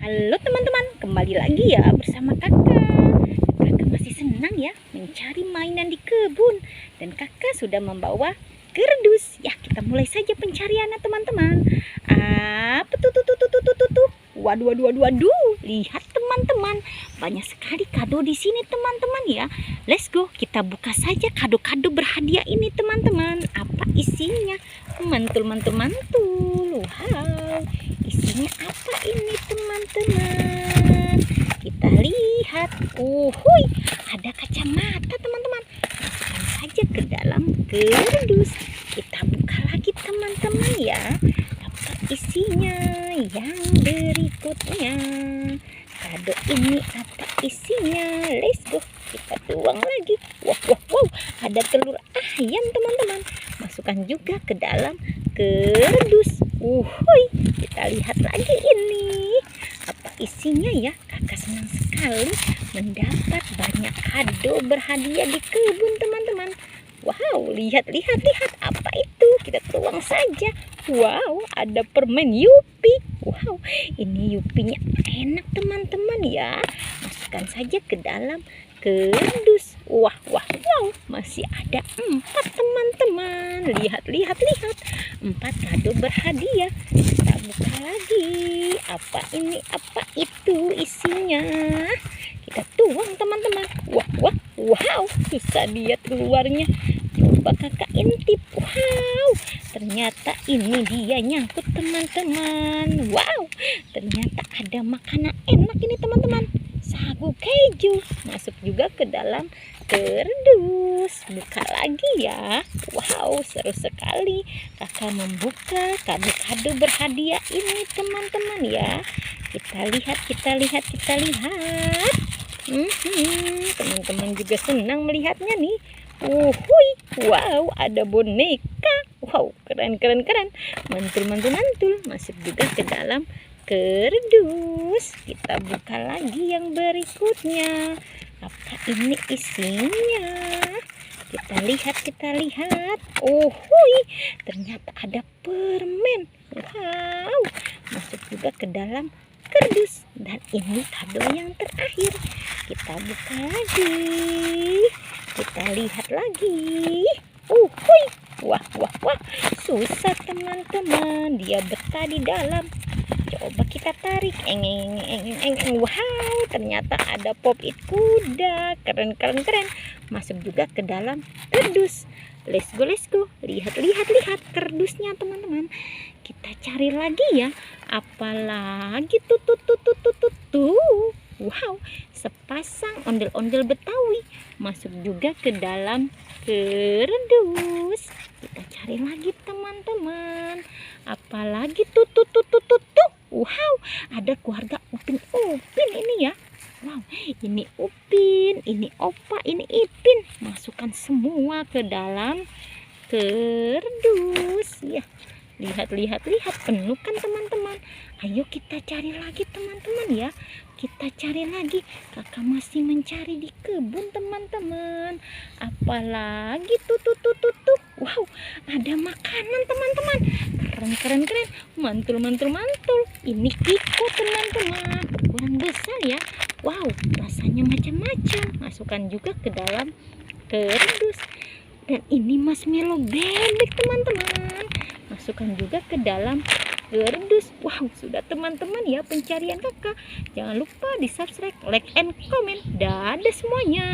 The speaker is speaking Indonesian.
Halo teman-teman, kembali lagi ya bersama kakak. Kakak masih senang ya mencari mainan di kebun. Dan kakak sudah membawa kerdus. Ya, kita mulai saja pencariannya teman-teman. Apa tuh. Waduh. Lihat teman-teman, banyak sekali kado di sini teman-teman ya. Let's go, kita buka saja kado-kado berhadiah ini teman-teman. Apa isinya? Mantul. Wow, isinya apa ini teman-teman? Kita lihat. Uhuy, ada kacamata teman-teman. Masukkan saja ke dalam kardus. Kita buka lagi teman-teman ya. Apa isinya yang berikutnya? Kado ini apa isinya? Let's go, kita tuang lagi. Wow, ada telur ayam teman-teman. Masukkan juga ke dalam kardus. Uhuy, kita lihat lagi ini. Apa isinya ya? Kakak senang sekali mendapat banyak kado berhadiah di kebun teman-teman. Wow, lihat apa itu? Kita tuang saja. Wow, ada permen Yupi. Wow, ini Yupinya enak teman-teman ya. Masukkan saja ke dalam kardus. Wow, masih ada 4 teman-teman. Lihat 4 kado berhadiah. Kita buka lagi. Apa ini? Apa itu isinya? Kita tuang teman-teman. Wow, bisa lihat keluarnya. Coba kakak intip. Wow, ternyata ini dia nyangkut teman-teman. Wow, ternyata ada makanan enak ini teman-teman. Sagu keju masuk juga ke dalam kardus. Buka lagi ya. Wow, seru sekali kakak membuka kado-kado berhadiah ini teman-teman ya. Kita lihat. Teman-teman juga senang melihatnya nih. Uhuy, wow, ada boneka. Wow, keren. Mantul. Masuk juga ke dalam kardus. Kita buka lagi yang berikutnya. Apa ini isinya? Kita lihat. Uhuy, ternyata ada permen. Wow, masuk juga ke dalam kardus. Dan ini kado yang terakhir. Kita buka lagi. Kita lihat lagi. Uhuy, wah, susah teman-teman, dia betah di dalam. Coba kita tarik. Wow, ternyata ada pop-it kuda. Keren. Masuk juga ke dalam kardus. Let's go. Lihat kardusnya teman-teman. Kita cari lagi ya. Apalagi tuh. Wow, sepasang ondel-ondel Betawi masuk juga ke dalam kardus. Kita cari lagi teman-teman. Apalagi tuh. Wow, ada keluarga Upin ini ya. Wow, ini Upin, ini Opa, ini Ipin. Masukkan semua ke dalam kardus ya. Lihat, penuh kan teman-teman. Ayo kita cari lagi teman-teman ya. Kita cari lagi. Kakak masih mencari di kebun teman-teman. Apalagi tuh. Wow, ada makanan teman-teman. Keren. Mantul. Ini Kiko teman-teman. Ukuran besar ya. Wow, rasanya macam-macam. Masukkan juga ke dalam kardus. Dan ini marshmallow bebek teman-teman. Masukkan juga ke dalam kardus. Wow, sudah teman-teman ya pencarian kakak. Jangan lupa di subscribe, like, and comment. Dadah semuanya.